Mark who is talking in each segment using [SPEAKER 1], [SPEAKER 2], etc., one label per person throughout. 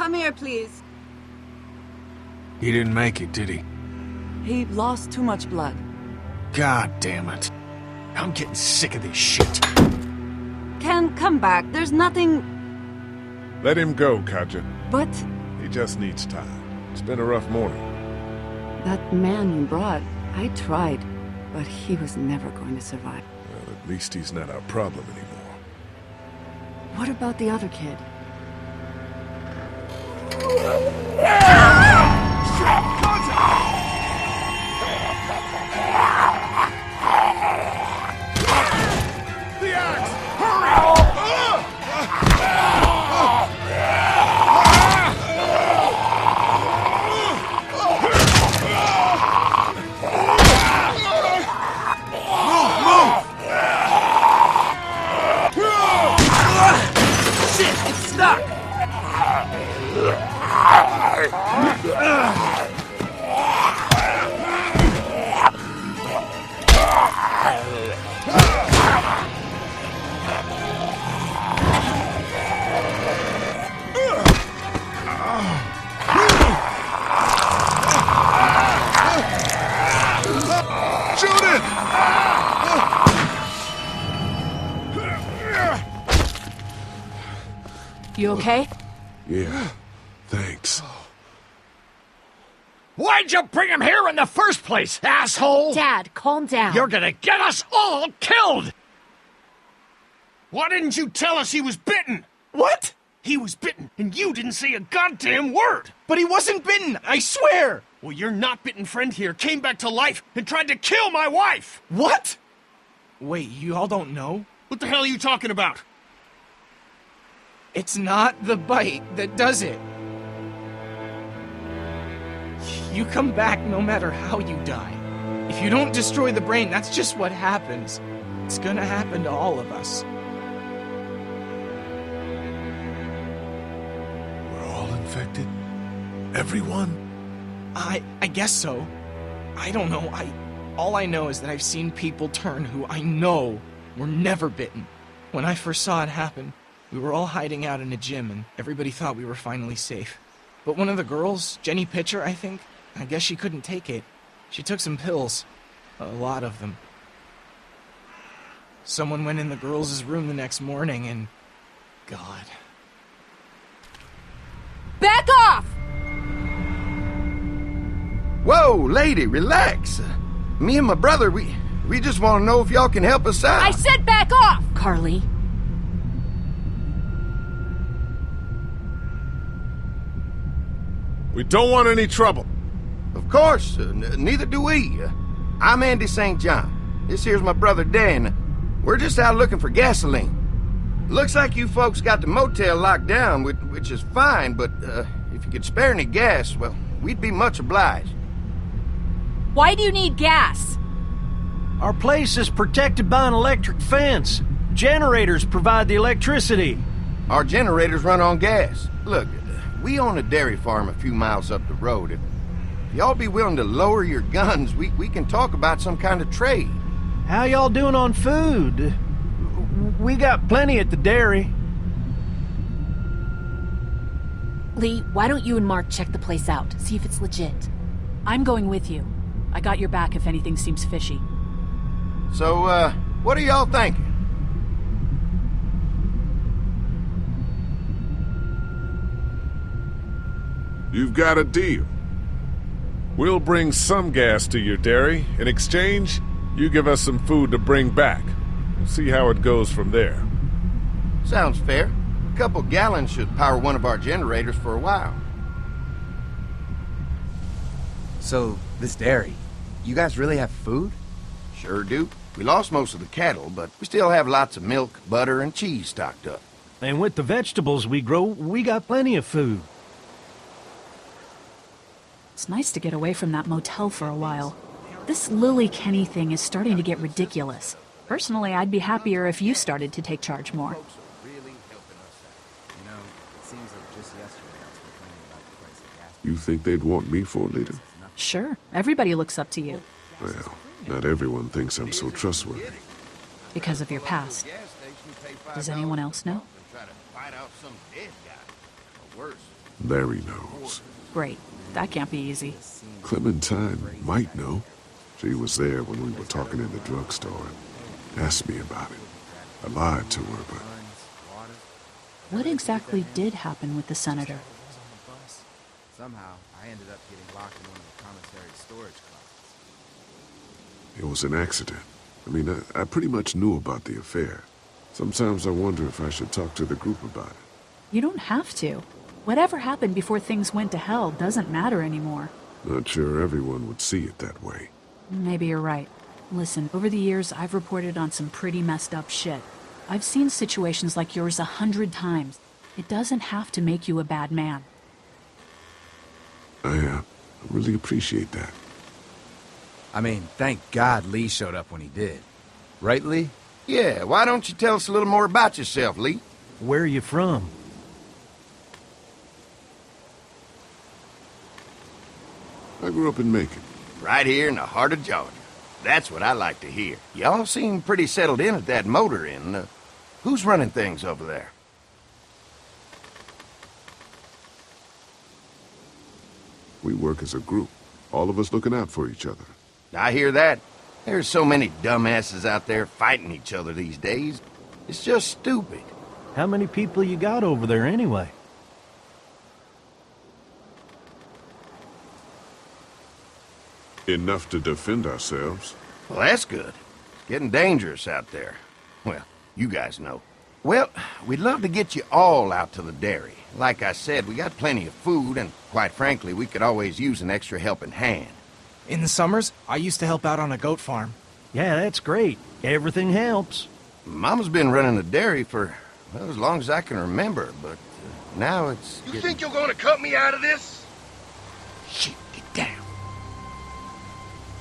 [SPEAKER 1] come here, please.
[SPEAKER 2] He didn't make it, did he?
[SPEAKER 1] He lost too much blood.
[SPEAKER 2] God damn it. I'm getting sick of this shit.
[SPEAKER 1] Ken, come back. There's nothing...
[SPEAKER 3] Let him go, Katja.
[SPEAKER 1] But...
[SPEAKER 3] He just needs time. It's been a rough morning.
[SPEAKER 1] that man you brought, I tried, but he was never going to survive.
[SPEAKER 3] Well, at least he's not our problem anymore.
[SPEAKER 1] What about the other kid?
[SPEAKER 3] The axe! Hurry!
[SPEAKER 2] Shit, it's stuck!
[SPEAKER 3] Shoot it!
[SPEAKER 4] You okay?
[SPEAKER 3] Yeah, thanks.
[SPEAKER 2] Why'd you bring him here in the first place, asshole?
[SPEAKER 4] Dad, calm down.
[SPEAKER 2] You're gonna get us all killed! Why didn't you tell us he was bitten?
[SPEAKER 5] What?
[SPEAKER 2] He was bitten, and you didn't say a goddamn word!
[SPEAKER 5] But he wasn't bitten, I swear!
[SPEAKER 2] Well, your not-bitten friend here came back to life and tried to kill my wife!
[SPEAKER 5] What? Wait, you all don't know?
[SPEAKER 2] What the hell are you talking about?
[SPEAKER 5] It's not the bite that does it. You come back no matter how you die. If you don't destroy the brain, that's just what happens. It's gonna happen to all of us.
[SPEAKER 3] We're all infected? Everyone?
[SPEAKER 5] I guess so. I don't know. All I know is that I've seen people turn who I know were never bitten. When I first saw it happen, we were all hiding out in a gym and everybody thought we were finally safe. But one of the girls, Jenny Pitcher, I think, I guess she couldn't take it. She took some pills. A lot of them. Someone went in the girls' room the next morning and... God.
[SPEAKER 4] Back off!
[SPEAKER 6] Whoa, lady, relax. Me and my brother, we just want to know if y'all can help us out.
[SPEAKER 4] I said back off! Carly.
[SPEAKER 3] We don't want any trouble.
[SPEAKER 6] Of course, neither do we. I'm Andy St. John. This here's my brother Dan. We're just out looking for gasoline. Looks like you folks got the motel locked down, which is fine, but if you could spare any gas, well, we'd be much obliged.
[SPEAKER 4] Why do you need gas?
[SPEAKER 7] Our place is protected by an electric fence. Generators provide the electricity.
[SPEAKER 6] Our generators run on gas. Look, we own a dairy farm a few miles up the road. If y'all be willing to lower your guns, we can talk about some kind of trade.
[SPEAKER 7] How y'all doing on food? We got plenty at the dairy.
[SPEAKER 4] Lee, why don't you and Mark check the place out, see if it's legit? I'm going with you. I got your back if anything seems fishy.
[SPEAKER 6] So, what are y'all thinking?
[SPEAKER 3] You've got a deal. We'll bring some gas to your dairy. In exchange, you give us some food to bring back. We'll see how it goes from there.
[SPEAKER 6] Sounds fair. A couple gallons should power one of our generators for a while.
[SPEAKER 8] So, this dairy, you guys really have food?
[SPEAKER 6] Sure do. We lost most of the cattle, but we still have lots of milk, butter, and cheese stocked up.
[SPEAKER 7] And with the vegetables we grow, we got plenty of food.
[SPEAKER 4] It's nice to get away from that motel for a while. This Lily Kenny thing is starting to get ridiculous. Personally, I'd be happier if you started to take charge more.
[SPEAKER 3] You think they'd want me for a leader?
[SPEAKER 4] Sure, everybody looks up to you.
[SPEAKER 3] Well, not everyone thinks I'm so trustworthy.
[SPEAKER 4] Because of your past. Does anyone else know?
[SPEAKER 6] Try to fight out some dead guy. Or worse,
[SPEAKER 3] Larry knows.
[SPEAKER 4] Great. That can't be easy.
[SPEAKER 3] Clementine might know. She was there when we were talking in the drugstore and asked me about it. I lied to her, but
[SPEAKER 4] What exactly did happen with the senator?
[SPEAKER 8] Somehow, I ended up getting locked in one of the commissary storage closets.
[SPEAKER 3] it was an accident. I mean, I pretty much knew about the affair. Sometimes I wonder if I should talk to the group about it.
[SPEAKER 4] You don't have to. Whatever happened before things went to hell doesn't matter anymore.
[SPEAKER 3] Not sure everyone would see it that way.
[SPEAKER 4] Maybe you're right. Listen, over the years, I've reported on some pretty messed up shit. I've seen situations like yours 100 times. It doesn't have to make you a bad man.
[SPEAKER 3] I really appreciate that.
[SPEAKER 8] I mean, thank God Lee showed up when he did. Right, Lee?
[SPEAKER 6] Yeah, why don't you tell us a little more about yourself, Lee?
[SPEAKER 7] Where are you from?
[SPEAKER 3] I grew up in Macon.
[SPEAKER 6] Right here in the heart of Georgia. That's what I like to hear. Y'all seem pretty settled in at that motor inn. Who's running things over there?
[SPEAKER 3] We work as a group, all of us looking out for each other.
[SPEAKER 6] I hear that. There's so many dumbasses out there fighting each other these days. It's just stupid.
[SPEAKER 7] How many people you got over there anyway?
[SPEAKER 3] Enough to defend ourselves.
[SPEAKER 6] Well, that's good. It's getting dangerous out there. Well, you guys know. Well, we'd love to get you all out to the dairy. Like I said, we got plenty of food, and quite frankly, we could always use an extra helping hand.
[SPEAKER 5] In the summers, I used to help out on a goat farm.
[SPEAKER 7] Yeah, that's great. Everything helps.
[SPEAKER 6] Mama's been running the dairy for, well, as long as I can remember, but now it's
[SPEAKER 2] You think you're gonna cut me out of this?
[SPEAKER 6] Shit, get down.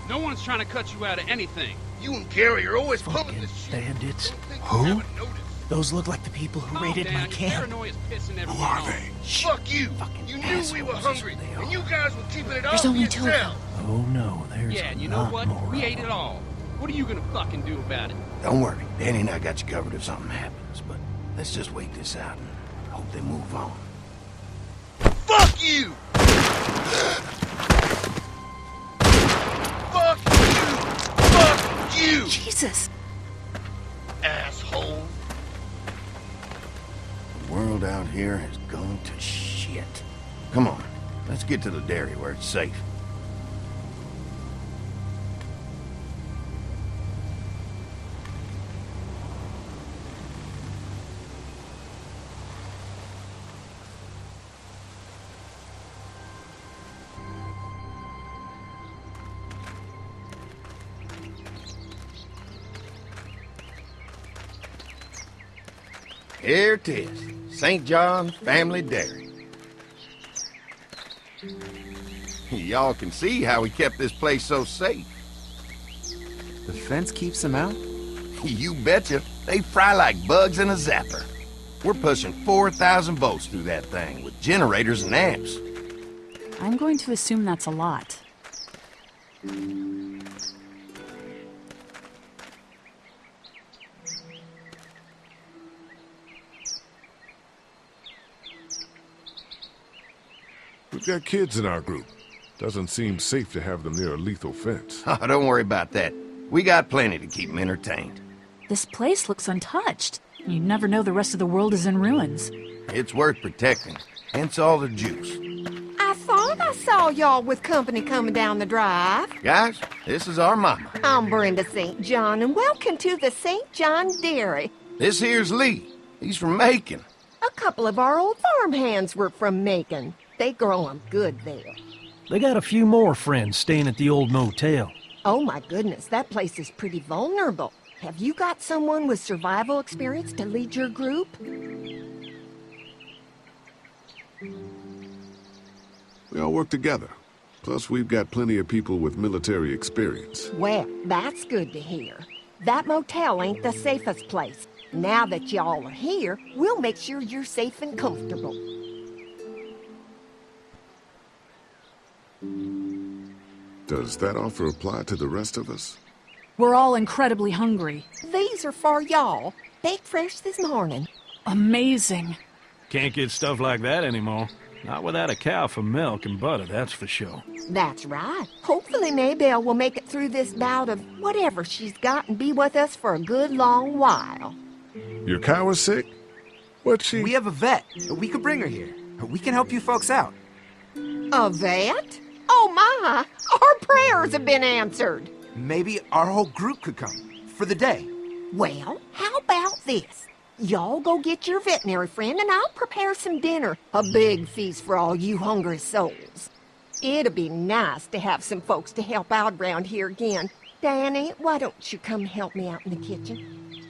[SPEAKER 9] No one's trying to cut you out of anything.
[SPEAKER 2] You and Gary are always pulling
[SPEAKER 7] Fucking
[SPEAKER 2] this shit.
[SPEAKER 7] bandits.
[SPEAKER 5] Who? Those look like the people who
[SPEAKER 9] Calm
[SPEAKER 5] raided
[SPEAKER 9] down,
[SPEAKER 5] my
[SPEAKER 9] your
[SPEAKER 5] camp.
[SPEAKER 9] paranoia's pissing everyone
[SPEAKER 3] Who are
[SPEAKER 9] off.
[SPEAKER 3] they?
[SPEAKER 2] Fuck you!
[SPEAKER 7] Fucking
[SPEAKER 2] You knew we were
[SPEAKER 7] assholes,
[SPEAKER 2] hungry,
[SPEAKER 7] they are.
[SPEAKER 2] and you guys were keeping it all
[SPEAKER 4] There's
[SPEAKER 2] for
[SPEAKER 4] only two of
[SPEAKER 2] yourself.
[SPEAKER 7] Oh no, there's
[SPEAKER 9] Yeah, and you
[SPEAKER 7] a
[SPEAKER 9] know
[SPEAKER 7] lot
[SPEAKER 9] what?
[SPEAKER 7] more
[SPEAKER 9] We
[SPEAKER 7] of
[SPEAKER 9] ate
[SPEAKER 7] them.
[SPEAKER 9] it all. What are you gonna fucking do about it?
[SPEAKER 6] Don't worry, Danny and I got you covered if something happens, but let's just wait this out and hope they move on.
[SPEAKER 2] Fuck you! Fuck you! Fuck you!
[SPEAKER 4] Jesus!
[SPEAKER 2] Asshole!
[SPEAKER 6] The world out here has gone to shit. Come on, let's get to the dairy where it's safe. Here it is, St. John Family Dairy. Y'all can see how we kept this place so safe.
[SPEAKER 8] The fence keeps him out?
[SPEAKER 6] You betcha. They fry like bugs in a zapper. We're pushing 4,000 volts through that thing with generators and amps.
[SPEAKER 4] I'm going to assume that's a lot.
[SPEAKER 3] We've got kids in our group. Doesn't seem safe to have them near a lethal fence.
[SPEAKER 6] Oh, don't worry about that. We got plenty to keep them entertained.
[SPEAKER 4] This place looks untouched. You never know the rest of the world is in ruins.
[SPEAKER 6] It's worth protecting, hence all the juice.
[SPEAKER 10] I thought I saw y'all with company coming down the drive.
[SPEAKER 6] Guys, this is our mama.
[SPEAKER 10] I'm Brenda St. John, and welcome to the St. John Dairy.
[SPEAKER 6] This here's Lee. He's from Macon.
[SPEAKER 10] A couple of our old farm hands were from Macon. They grow 'em good there.
[SPEAKER 7] They got a few more friends staying at the old motel.
[SPEAKER 10] Oh my goodness, that place is pretty vulnerable. Have you got someone with survival experience to lead your group?
[SPEAKER 3] We all work together. Plus, we've got plenty of people with military experience.
[SPEAKER 10] Well, that's good to hear. That motel ain't the safest place. Now that y'all are here, we'll make sure you're safe and comfortable.
[SPEAKER 3] Does that offer apply to the rest of us?
[SPEAKER 4] We're all incredibly hungry.
[SPEAKER 10] These are for y'all. Baked fresh this morning.
[SPEAKER 4] Amazing.
[SPEAKER 7] Can't get stuff like that anymore. Not without a cow for milk and butter, that's for sure.
[SPEAKER 10] That's right. Hopefully Maybelle will make it through this bout of whatever she's got and be with us for a good long while.
[SPEAKER 3] Your cow is sick? What's she...
[SPEAKER 8] We have a vet. We could bring her here. We can help you folks out.
[SPEAKER 10] A vet? Oh my! Our prayers have been answered.
[SPEAKER 8] Maybe our whole group could come. For the day.
[SPEAKER 10] Well, how about this? Y'all go get your veterinary friend and I'll prepare some dinner. A big feast for all you hungry souls. It'd be nice to have some folks to help out around here again. Danny, why don't you come help me out in the kitchen?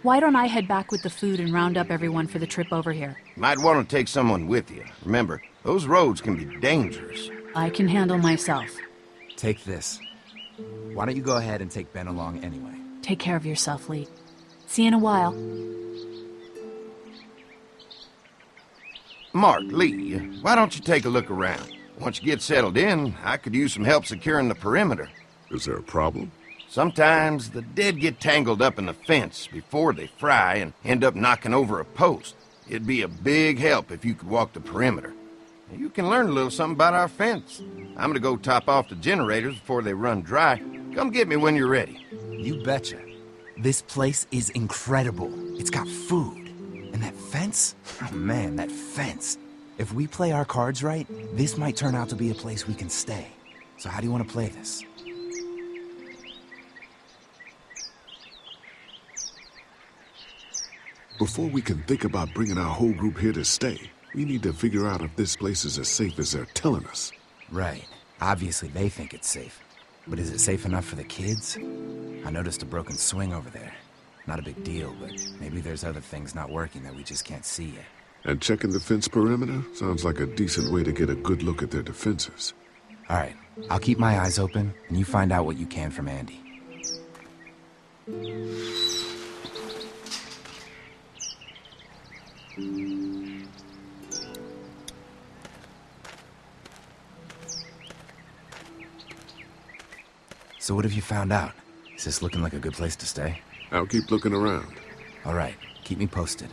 [SPEAKER 4] Why don't I head back with the food and round up everyone for the trip over here?
[SPEAKER 6] Might want to take someone with you. Remember, those roads can be dangerous.
[SPEAKER 4] I can handle myself.
[SPEAKER 8] Take this. Why don't you go ahead and take Ben along anyway?
[SPEAKER 4] Take care of yourself, Lee. See you in a while.
[SPEAKER 6] Mark, Lee, why don't you take a look around? Once you get settled in, I could use some help securing the perimeter.
[SPEAKER 3] Is there a problem?
[SPEAKER 6] Sometimes the dead get tangled up in the fence before they fry and end up knocking over a post. It'd be a big help if you could walk the perimeter. You can learn a little something about our fence. I'm gonna go top off the generators before they run dry. Come get me when you're ready.
[SPEAKER 8] You betcha. This place is incredible. It's got food. And that fence? Oh man, that fence. If we play our cards right, this might turn out to be a place we can stay. So how do you want to play this?
[SPEAKER 3] Before we can think about bringing our whole group here to stay, we need to figure out if this place is as safe as they're telling us.
[SPEAKER 8] Right. Obviously they think it's safe. But is it safe enough for the kids? I noticed a broken swing over there. Not a big deal, but maybe there's other things not working that we just can't see yet.
[SPEAKER 3] And checking the fence perimeter sounds like a decent way to get a good look at their defenses.
[SPEAKER 8] All right. I'll keep my eyes open, and you find out what you can from Andy. So what have you found out? Is this looking like a good place to stay?
[SPEAKER 3] I'll keep looking around.
[SPEAKER 8] All right, keep me posted.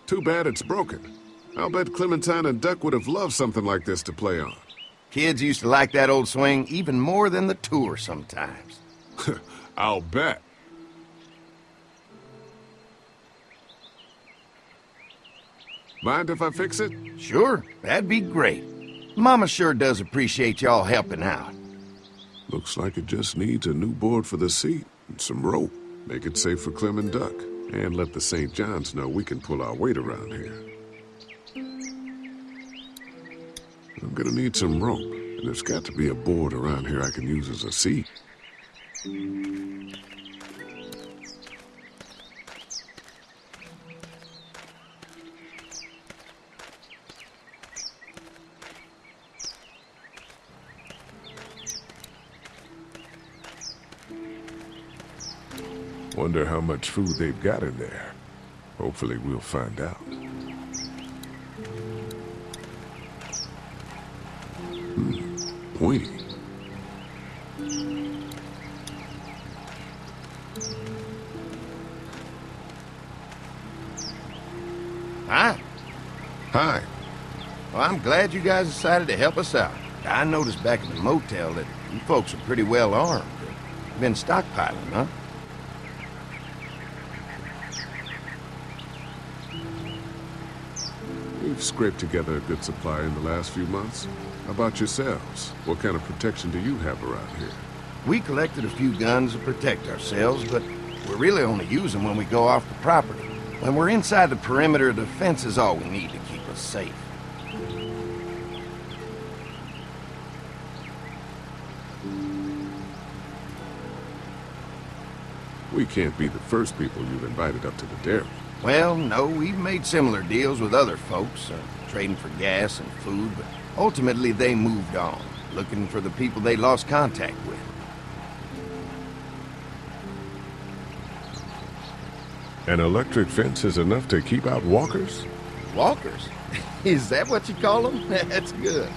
[SPEAKER 3] Too bad it's broken. I'll bet Clementine and Duck would have loved something like this to play on.
[SPEAKER 6] Kids used to like that old swing even more than the tour sometimes.
[SPEAKER 3] I'll bet. Mind if I fix it?
[SPEAKER 6] Sure, that'd be great. Mama sure does appreciate y'all helping out.
[SPEAKER 3] Looks like it just needs a new board for the seat and some rope. Make it safe for Clem and Duck. And let the St. John's know we can pull our weight around here. I'm gonna need some rope, and there's got to be a board around here I can use as a seat. Wonder how much food they've got in there. Hopefully we'll find out. Pointy.
[SPEAKER 6] Hi.
[SPEAKER 3] Hi.
[SPEAKER 6] Well, I'm glad you guys decided to help us out. I noticed back at the motel that you folks are pretty well armed. Been stockpiling, huh?
[SPEAKER 3] We've scraped together a good supply in the last few months. How about yourselves? What kind of protection do you have around here?
[SPEAKER 6] We collected a few guns to protect ourselves, but we really only use them when we go off the property. When we're inside the perimeter, the fence is all we need to keep us safe.
[SPEAKER 3] We can't be the first people you've invited up to the dairy.
[SPEAKER 6] Well, no, we've made similar deals with other folks, trading for gas and food, but ultimately they moved on, looking for the people they lost contact with.
[SPEAKER 3] An electric fence is enough to keep out walkers?
[SPEAKER 6] Walkers? Is that what you call them? That's good.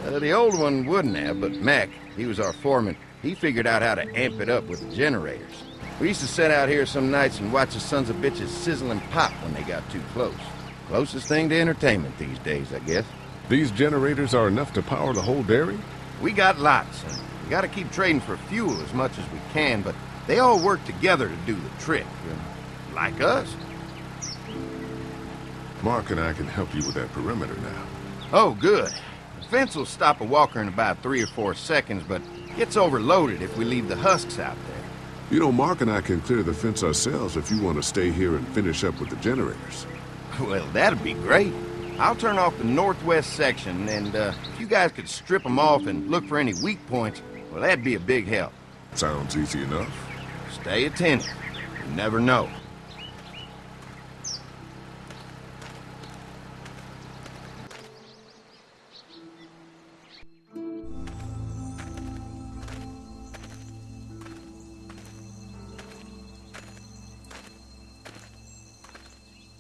[SPEAKER 6] The old one wouldn't have, but Mac, he was our foreman. He figured out how to amp it up with the generators. We used to sit out here some nights and watch the sons of bitches sizzle and pop when they got too close. Closest thing to entertainment these days, I guess.
[SPEAKER 3] These generators are enough to power the whole dairy?
[SPEAKER 6] We got lots, and we gotta keep trading for fuel as much as we can, but they all work together to do the trick. Like us.
[SPEAKER 3] Mark and I can help you with that perimeter now.
[SPEAKER 6] Oh, good. The fence will stop a walker in about 3 or 4 seconds, but gets overloaded if we leave the husks out there.
[SPEAKER 3] You know, Mark and I can clear the fence ourselves if you want to stay here and finish up with the generators.
[SPEAKER 6] Well, that'd be great. I'll turn off the northwest section, and if you guys could strip them off and look for any weak points, well, that'd be a big help.
[SPEAKER 3] Sounds easy enough.
[SPEAKER 6] Stay attentive. You never know.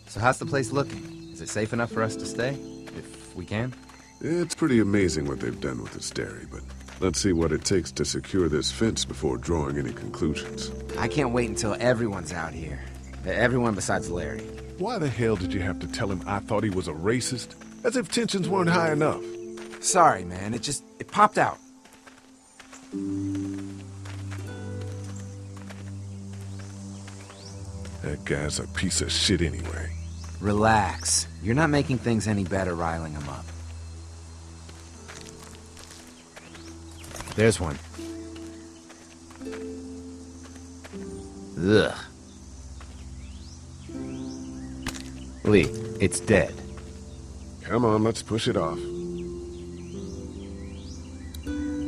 [SPEAKER 8] So how's the place looking? Is it safe enough for us to stay? If we can?
[SPEAKER 3] It's pretty amazing what they've done with this dairy, but let's see what it takes to secure this fence before drawing any conclusions.
[SPEAKER 8] I can't wait until everyone's out here. Everyone besides Larry.
[SPEAKER 3] Why the hell did you have to tell him I thought he was a racist? As if tensions weren't high enough.
[SPEAKER 8] Sorry, man. It popped out.
[SPEAKER 3] That guy's a piece of shit anyway.
[SPEAKER 8] Relax. You're not making things any better riling him up. There's one. Ugh. Lee, it's dead.
[SPEAKER 3] Come on, let's push it off.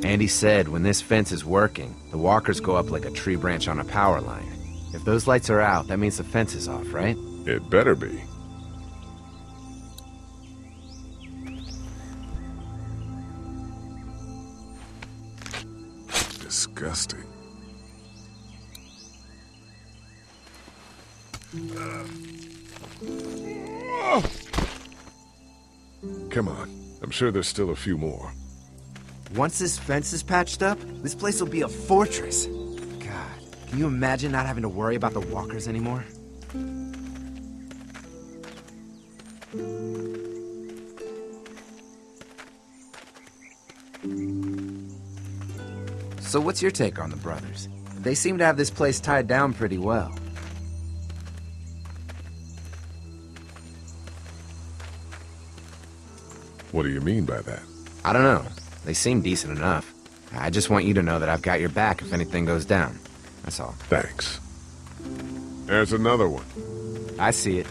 [SPEAKER 8] Andy said when this fence is working, the walkers go up like a tree branch on a power line. If those lights are out, that means the fence is off, right?
[SPEAKER 3] It better be. Disgusting. Come on. I'm sure there's still a few more.
[SPEAKER 8] Once this fence is patched up, this place will be a fortress. God, can you imagine not having to worry about the walkers anymore? So what's your take on the brothers? They seem to have this place tied down pretty well.
[SPEAKER 3] What do you mean by that?
[SPEAKER 8] I don't know. They seem decent enough. I just want you to know that I've got your back if anything goes down. That's all.
[SPEAKER 3] Thanks. There's another one.
[SPEAKER 8] I see it.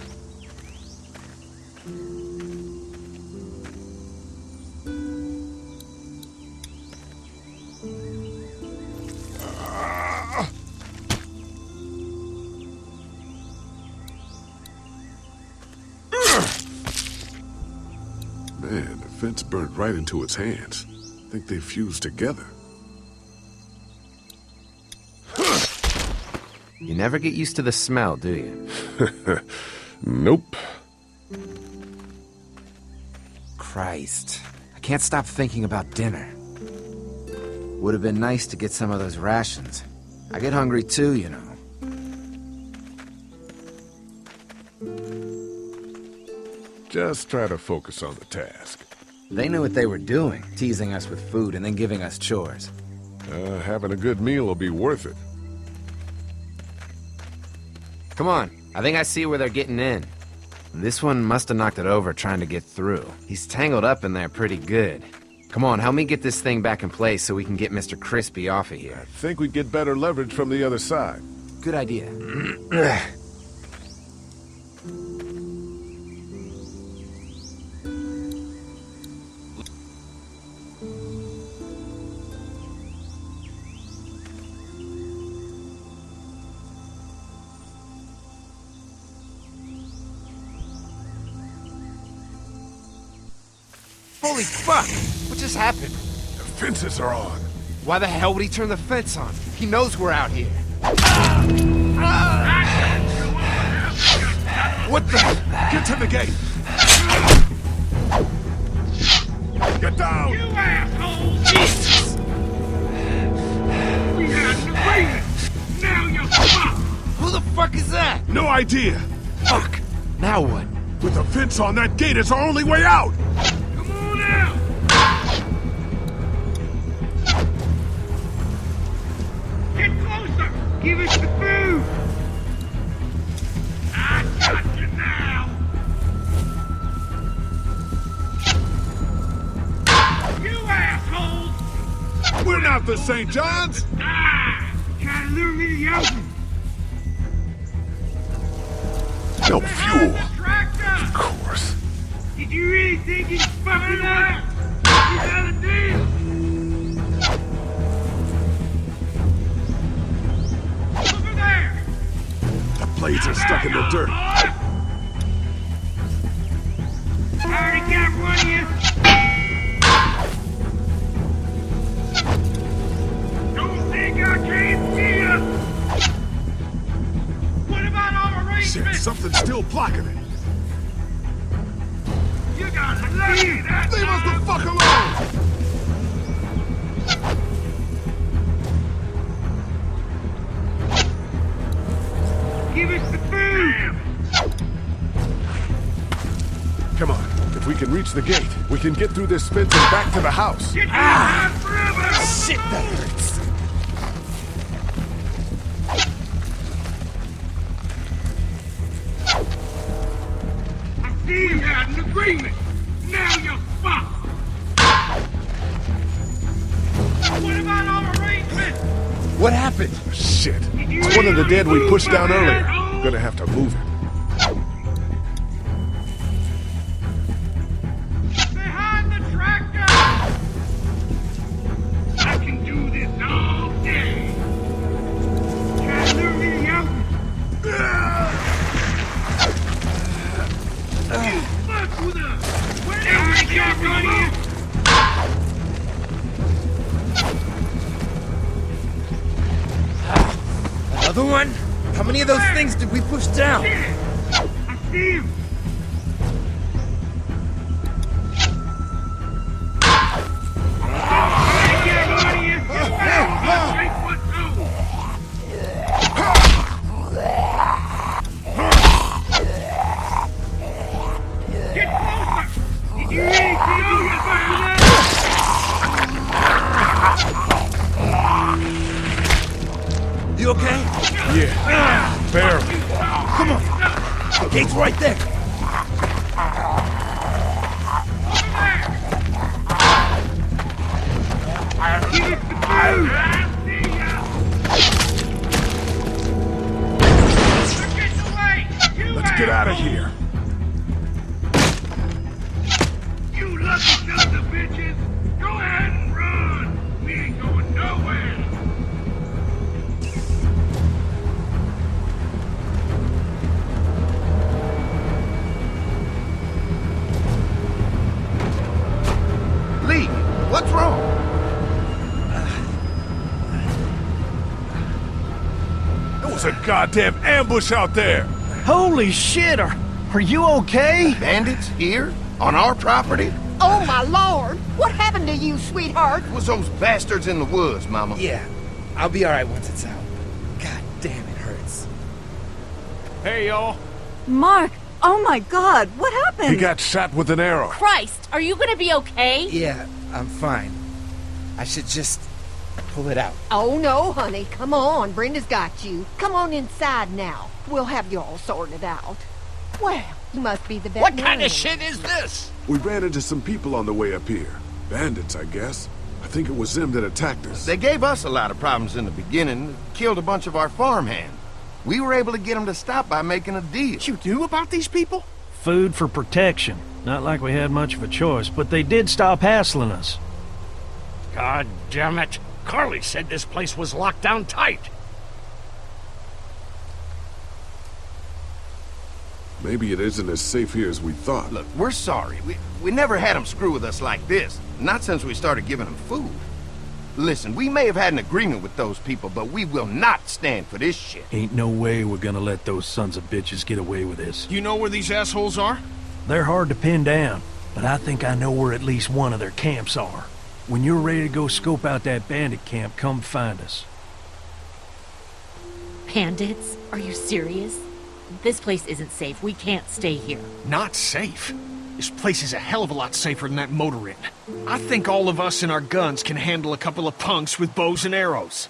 [SPEAKER 3] Man, the fence burnt right into its hands. I think they fused together.
[SPEAKER 8] You never get used to the smell, do you?
[SPEAKER 3] Nope.
[SPEAKER 8] Christ. I can't stop thinking about dinner. Would have been nice to get some of those rations. I get hungry too, you know.
[SPEAKER 3] Just try to focus on the task.
[SPEAKER 8] They knew what they were doing, teasing us with food and then giving us chores.
[SPEAKER 3] Having a good meal will be worth it.
[SPEAKER 8] Come on, I think I see where they're getting in. This one must have knocked it over trying to get through. He's tangled up in there pretty good. Come on, help me get this thing back in place so we can get Mr. Crispy off of here.
[SPEAKER 3] I think we'd get better leverage from the other side.
[SPEAKER 8] Good idea. Holy fuck! What just happened?
[SPEAKER 3] The fences are on.
[SPEAKER 8] Why the hell would he turn the fence on? He knows we're out here.
[SPEAKER 3] What the? Get to the gate! Get down!
[SPEAKER 2] You asshole! Jesus! We had an agreement! Now you're fucked!
[SPEAKER 6] Who the fuck is that?
[SPEAKER 3] No idea!
[SPEAKER 6] Fuck! Now what?
[SPEAKER 3] With a fence on that gate, it's our only way out!
[SPEAKER 2] Come on out! Get closer! Give us the food! I got you now! You assholes!
[SPEAKER 3] We're not the St. John's!
[SPEAKER 2] Ah! Trying to lure me to the open!
[SPEAKER 3] No
[SPEAKER 2] Behind
[SPEAKER 3] fuel.
[SPEAKER 2] the tractor!
[SPEAKER 3] Of course.
[SPEAKER 2] Did you really think you'd fuck it up? You got a deal! Over there!
[SPEAKER 3] The blades are stuck in the dirt.
[SPEAKER 2] I already got one of you! Don't think I can't see ya! What about our
[SPEAKER 3] Shit,
[SPEAKER 2] arrangements?
[SPEAKER 3] something's still blocking it.
[SPEAKER 2] You got lucky that
[SPEAKER 3] Leave us the
[SPEAKER 2] time.
[SPEAKER 3] fuck alone!
[SPEAKER 2] Give us the food!
[SPEAKER 3] Come on. If we can reach the gate, we can get through this fence and back to the house.
[SPEAKER 2] Get down forever!
[SPEAKER 8] Shit, that hurts.
[SPEAKER 2] I see you had an agreement! Now you're fucked! What about our arrangement?
[SPEAKER 8] What happened?
[SPEAKER 3] Shit.
[SPEAKER 2] Did you
[SPEAKER 3] It's one of the
[SPEAKER 2] really
[SPEAKER 3] dead we
[SPEAKER 2] move
[SPEAKER 3] pushed down
[SPEAKER 2] my
[SPEAKER 3] earlier.
[SPEAKER 2] asshole?
[SPEAKER 3] Gonna have to move it.
[SPEAKER 2] Behind the tractor! I can do this all day! Try to lure me out! You fuck with us! Wherever we got money!
[SPEAKER 8] Another one? How many of those things did we push down?
[SPEAKER 2] Shit! I see him! I got money! Take what's owed! Get closer! Did you really see all your fucking
[SPEAKER 8] You okay?
[SPEAKER 3] Yeah. Barely.
[SPEAKER 8] Come on. The gate's right there.
[SPEAKER 2] Give us the food! I see ya! They're getting away! You
[SPEAKER 3] Let's get out of
[SPEAKER 2] asshole!
[SPEAKER 3] here.
[SPEAKER 2] You lucky sons of bitches! Go ahead and run! We ain't going nowhere!
[SPEAKER 6] Lee, what's wrong?
[SPEAKER 3] There was a goddamn ambush out there.
[SPEAKER 7] Holy shit, are you okay?
[SPEAKER 6] Bandits here? On our property?
[SPEAKER 10] Oh, my lord! What happened to you, sweetheart?
[SPEAKER 6] It was those bastards in the woods, Mama.
[SPEAKER 8] Yeah, I'll be alright once it's out. God damn, it hurts.
[SPEAKER 2] Hey, y'all.
[SPEAKER 1] Mark! Oh my god, what happened?
[SPEAKER 3] He got shot with an arrow.
[SPEAKER 11] Christ, are you gonna be okay?
[SPEAKER 8] Yeah, I'm fine. I should just pull it out.
[SPEAKER 10] Oh, no, honey. Come on. Brenda's got you. Come on inside now. We'll have you all sorted out. Well, you must be the
[SPEAKER 2] What
[SPEAKER 10] veterinarian.
[SPEAKER 2] kind of shit is this?
[SPEAKER 3] We ran into some people on the way up here. Bandits, I guess. I think it was them that attacked us.
[SPEAKER 6] They gave us a lot of problems in the beginning, killed a bunch of our farmhands. We were able to get them to stop by making a deal.
[SPEAKER 2] You knew about these people?
[SPEAKER 7] Food for protection. Not like we had much of a choice, but they did stop hassling us.
[SPEAKER 2] God damn it. Carly said this place was locked down tight.
[SPEAKER 3] Maybe it isn't as safe here as we thought.
[SPEAKER 6] Look, we're sorry. We never had them screw with us like this. Not since we started giving them food. Listen, we may have had an agreement with those people, but we will not stand for this shit.
[SPEAKER 7] Ain't no way we're gonna let those sons of bitches get away with this.
[SPEAKER 2] You know where these assholes are?
[SPEAKER 7] They're hard to pin down, but I think I know where at least one of their camps are. When you're ready to go scope out that bandit camp, come find us.
[SPEAKER 11] Bandits? Are you serious? This place isn't safe. We can't stay here.
[SPEAKER 2] Not safe? This place is a hell of a lot safer than that motor inn. I think all of us and our guns can handle a couple of punks with bows and arrows.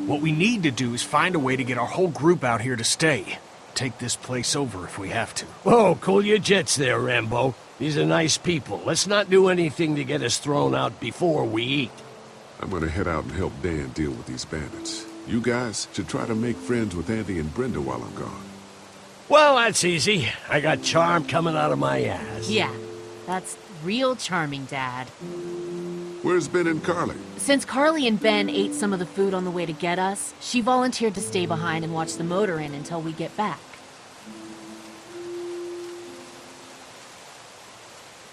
[SPEAKER 2] What we need to do is find a way to get our whole group out here to stay. Take this place over if we have to.
[SPEAKER 12] Whoa, cool your jets there, Rambo. These are nice people. Let's not do anything to get us thrown out before we eat.
[SPEAKER 3] I'm gonna head out and help Dan deal with these bandits. You guys should try to make friends with Andy and Brenda while I'm gone.
[SPEAKER 12] Well, that's easy. I got charm coming out of my ass.
[SPEAKER 11] Yeah, that's real charming, Dad.
[SPEAKER 3] Where's Ben and Carly?
[SPEAKER 11] Since Carly and Ben ate some of the food on the way to get us, she volunteered to stay behind and watch the motor inn until we get back.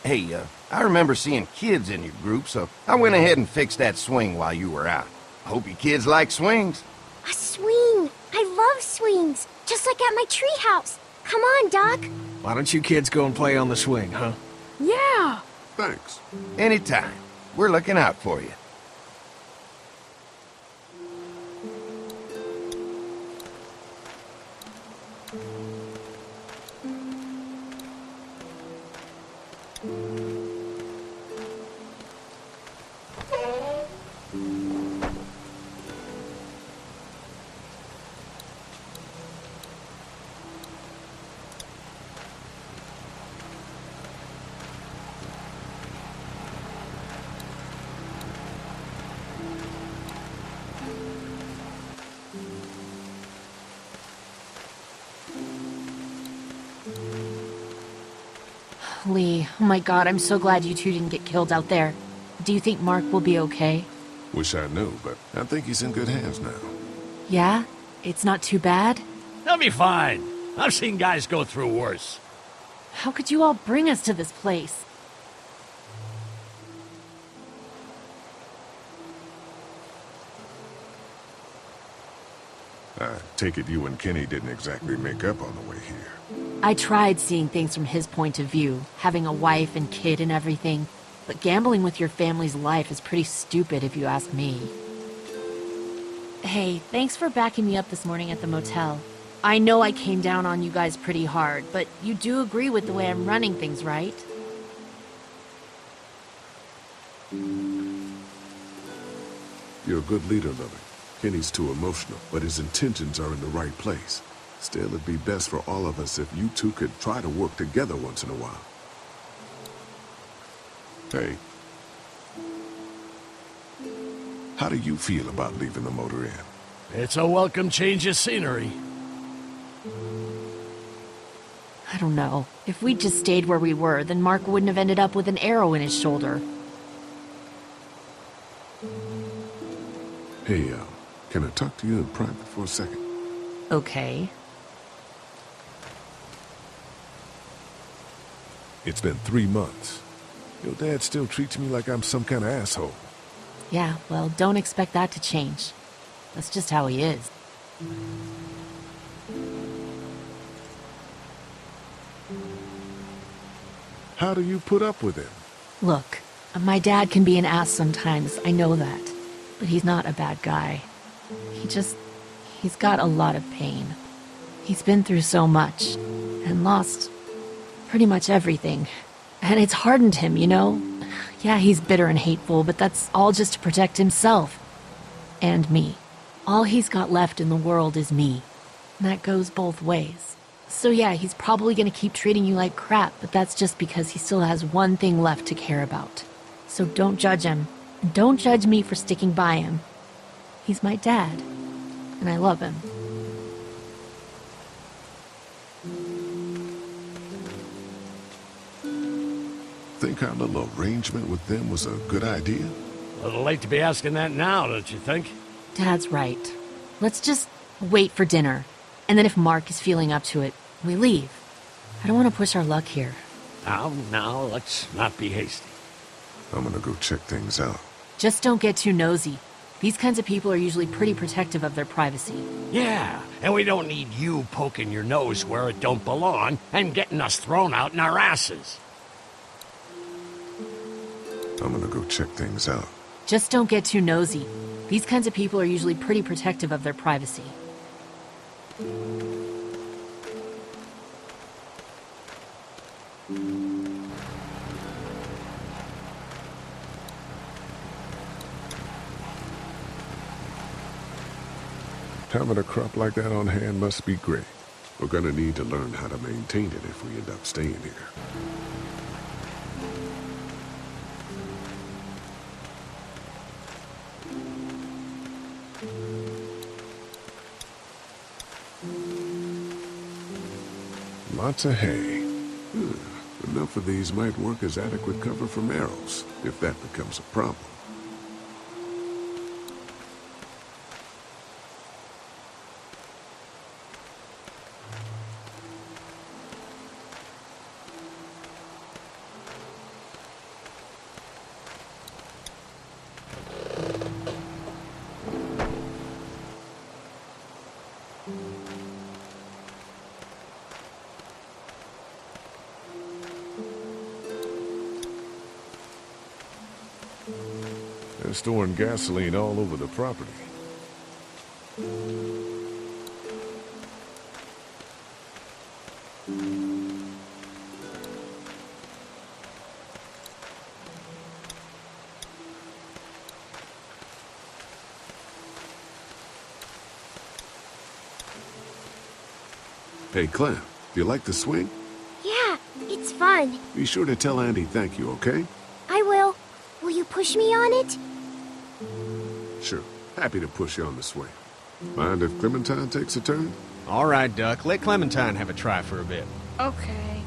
[SPEAKER 6] Hey, I remember seeing kids in your group, so I went ahead and fixed that swing while you were out. Hope you kids like swings.
[SPEAKER 13] A swing! I love swings! Just like at my treehouse. Come on, Doc.
[SPEAKER 2] Why don't you kids go and play on the swing, huh?
[SPEAKER 13] Yeah!
[SPEAKER 3] Thanks.
[SPEAKER 6] Anytime. We're looking out for you.
[SPEAKER 11] Lee, oh my god, I'm so glad you two didn't get killed out there. Do you think Mark will be okay?
[SPEAKER 3] Wish I knew, but I think he's in good hands now.
[SPEAKER 11] Yeah? It's not too bad?
[SPEAKER 12] They'll be fine. I've seen guys go through worse.
[SPEAKER 11] How could you all bring us to this place?
[SPEAKER 3] I take it you and Kenny didn't exactly make up on the way here.
[SPEAKER 11] I tried seeing things from his point of view, having a wife and kid and everything, but gambling with your family's life is pretty stupid if you ask me. Hey, thanks for backing me up this morning at the motel. I know I came down on you guys pretty hard, but you do agree with the way I'm running things, right?
[SPEAKER 3] You're a good leader, Lily. Kenny's too emotional, but his intentions are in the right place. Still, it'd be best for all of us if you two could try to work together once in a while. Hey. How do you feel about leaving the motor inn?
[SPEAKER 12] It's a welcome change of scenery.
[SPEAKER 11] I don't know. If we'd just stayed where we were, then Mark wouldn't have ended up with an arrow in his shoulder.
[SPEAKER 3] Hey, can I talk to you in private for a second?
[SPEAKER 11] Okay.
[SPEAKER 3] It's been 3 months. Your dad still treats me like I'm some kind of asshole.
[SPEAKER 11] Yeah, well, don't expect that to change. That's just how he is.
[SPEAKER 3] How do you put up with him?
[SPEAKER 11] Look, my dad can be an ass sometimes, I know that. But he's not a bad guy. He's got a lot of pain. He's been through so much, and lost pretty much everything. And it's hardened him, you know? Yeah, he's bitter and hateful, but that's all just to protect himself. And me. All he's got left in the world is me. And that goes both ways. So yeah, he's probably gonna keep treating you like crap, but that's just because he still has one thing left to care about. So don't judge him. And don't judge me for sticking by him. He's my dad. And I love him.
[SPEAKER 3] Think our little arrangement with them was a good idea?
[SPEAKER 12] A little late to be asking that now, don't you think?
[SPEAKER 11] Dad's right. Let's just wait for dinner. And then if Mark is feeling up to it, we leave. I don't want to push our luck here.
[SPEAKER 12] Now, let's not be hasty.
[SPEAKER 3] I'm gonna go check things out.
[SPEAKER 11] Just don't get too nosy. These kinds of people are usually pretty protective of their privacy.
[SPEAKER 12] Yeah, and we don't need you poking your nose where it don't belong and getting us thrown out in our asses.
[SPEAKER 3] I'm gonna go check things out.
[SPEAKER 11] Just don't get too nosy. These kinds of people are usually pretty protective of their privacy.
[SPEAKER 3] Having a crop like that on hand must be great. We're gonna need to learn how to maintain it if we end up staying here. Lots of hay. Enough of these might work as adequate cover from arrows, if that becomes a problem. They're storing gasoline all over the property. Hey, Clem, do you like the swing?
[SPEAKER 13] Yeah, it's fun.
[SPEAKER 3] Be sure to tell Andy thank you, okay?
[SPEAKER 13] I will. Will you push me on it?
[SPEAKER 3] Sure. Happy to push you on the swing. Mind if Clementine takes a turn?
[SPEAKER 2] All right, Duck. Let Clementine have a try for a bit.
[SPEAKER 14] Okay.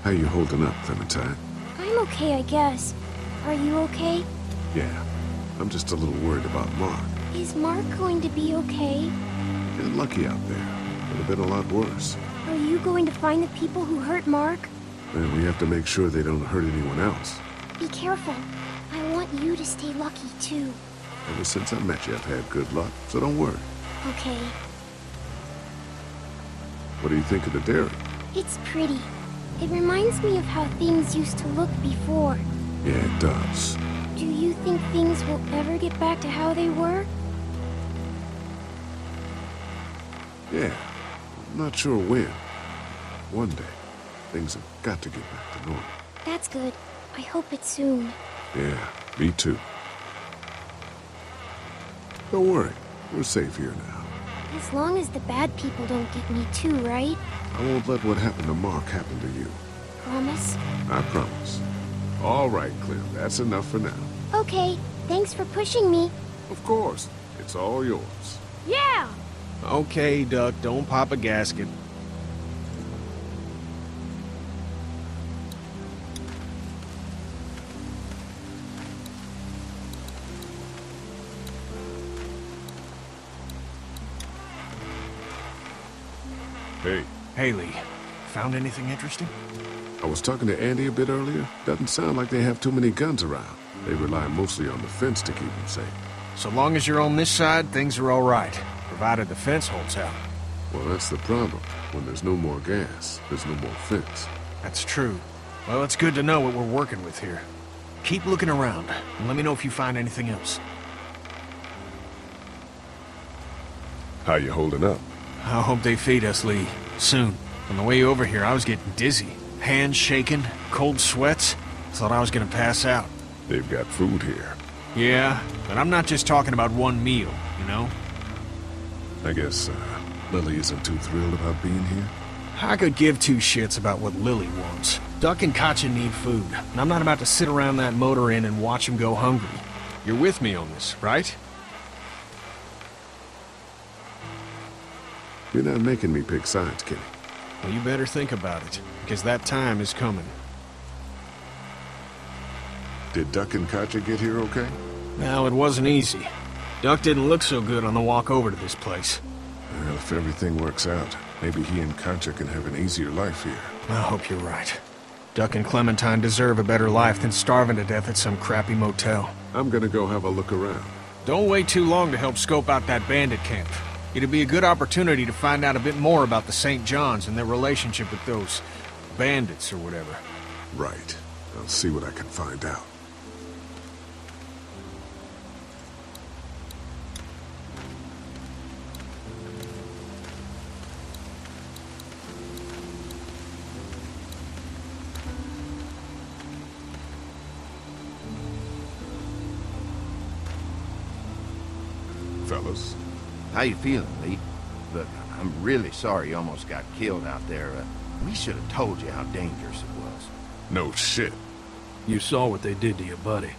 [SPEAKER 3] How you holding up, Clementine?
[SPEAKER 13] I'm okay, I guess. Are you okay?
[SPEAKER 3] Yeah. I'm just a little worried about Mark.
[SPEAKER 13] Is Mark going to be okay?
[SPEAKER 3] You're lucky out there. Could have been a lot worse.
[SPEAKER 13] Are you going to find the people who hurt Mark?
[SPEAKER 3] And we have to make sure they don't hurt anyone else.
[SPEAKER 13] Be careful. I want you to stay lucky, too.
[SPEAKER 3] Ever since I met you, I've had good luck, so don't worry.
[SPEAKER 13] Okay.
[SPEAKER 3] What do you think of the dairy?
[SPEAKER 13] It's pretty. It reminds me of how things used to look before.
[SPEAKER 3] Yeah, it does.
[SPEAKER 13] Do you think things will ever get back to how they were?
[SPEAKER 3] Yeah. I'm not sure when. One day, things have got to get back to normal.
[SPEAKER 13] That's good. I hope it's soon.
[SPEAKER 3] Yeah, me too. Don't worry. We're safe here now.
[SPEAKER 13] As long as the bad people don't get me too, right?
[SPEAKER 3] I won't let what happened to Mark happen to you.
[SPEAKER 13] Promise?
[SPEAKER 3] I promise. All right, Clem. That's enough for now.
[SPEAKER 13] Okay. Thanks for pushing me.
[SPEAKER 3] Of course. It's all yours.
[SPEAKER 13] Yeah!
[SPEAKER 2] Okay, Duck. Don't pop a gasket.
[SPEAKER 3] Hey.
[SPEAKER 2] Haley, found anything interesting?
[SPEAKER 3] I was talking to Andy a bit earlier. Doesn't sound like they have too many guns around. They rely mostly on the fence to keep them safe.
[SPEAKER 2] So long as you're on this side, things are all right, provided the fence holds out.
[SPEAKER 3] Well, that's the problem. When there's no more gas, there's no more fence.
[SPEAKER 2] That's true. Well, it's good to know what we're working with here. Keep looking around, and let me know if you find anything else.
[SPEAKER 3] How you holding up?
[SPEAKER 2] I hope they feed us, Lee. Soon. On the way over here, I was getting dizzy. Hands shaking, cold sweats. Thought I was gonna pass out.
[SPEAKER 3] They've got food here.
[SPEAKER 2] Yeah, but I'm not just talking about one meal, you know?
[SPEAKER 3] I guess, Lily isn't too thrilled about being here?
[SPEAKER 2] I could give two shits about what Lily wants. Duck and Katja need food, and I'm not about to sit around that motor inn and watch them go hungry. You're with me on this, right?
[SPEAKER 3] You're not making me pick sides, Kenny.
[SPEAKER 2] Well, you better think about it, because that time is coming.
[SPEAKER 3] Did Duck and Katja get here okay?
[SPEAKER 2] Now, it wasn't easy. Duck didn't look so good on the walk over to this place.
[SPEAKER 3] Well, if everything works out, maybe he and Concha can have an easier life here.
[SPEAKER 2] I hope you're right. Duck and Clementine deserve a better life than starving to death at some crappy motel.
[SPEAKER 3] I'm gonna go have a look around.
[SPEAKER 2] Don't wait too long to help scope out that bandit camp. It'd be a good opportunity to find out a bit more about the St. John's and their relationship with those bandits or whatever.
[SPEAKER 3] Right. I'll see what I can find out. Fellas.
[SPEAKER 6] How you feeling, Lee? Look, I'm really sorry you almost got killed out there. We should have told you how dangerous it was.
[SPEAKER 3] No shit.
[SPEAKER 7] You saw what they did to your buddy.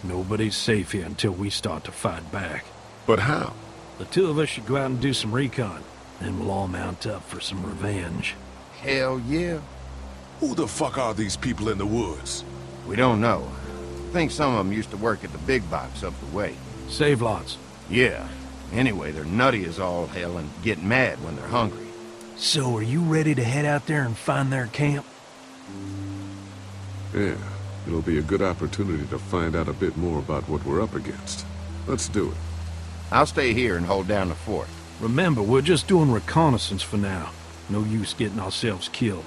[SPEAKER 7] Nobody's safe here until we start to fight back.
[SPEAKER 3] But how?
[SPEAKER 7] The two of us should go out and do some recon. Then we'll all mount up for some revenge.
[SPEAKER 6] Hell yeah.
[SPEAKER 3] Who the fuck are these people in the woods?
[SPEAKER 6] We don't know. I think some of them used to work at the big box up the way.
[SPEAKER 7] Save lots.
[SPEAKER 6] Yeah. Anyway, they're nutty as all hell and get mad when they're hungry.
[SPEAKER 7] So are you ready to head out there and find their camp?
[SPEAKER 3] Yeah. It'll be a good opportunity to find out a bit more about what we're up against. Let's do it.
[SPEAKER 6] I'll stay here and hold down the fort.
[SPEAKER 7] Remember, we're just doing reconnaissance for now. No use getting ourselves killed.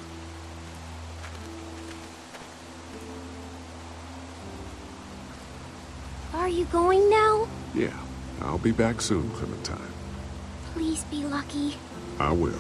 [SPEAKER 13] Are you going now?
[SPEAKER 3] Yeah. I'll be back soon, Clementine.
[SPEAKER 13] Please be lucky.
[SPEAKER 3] I will.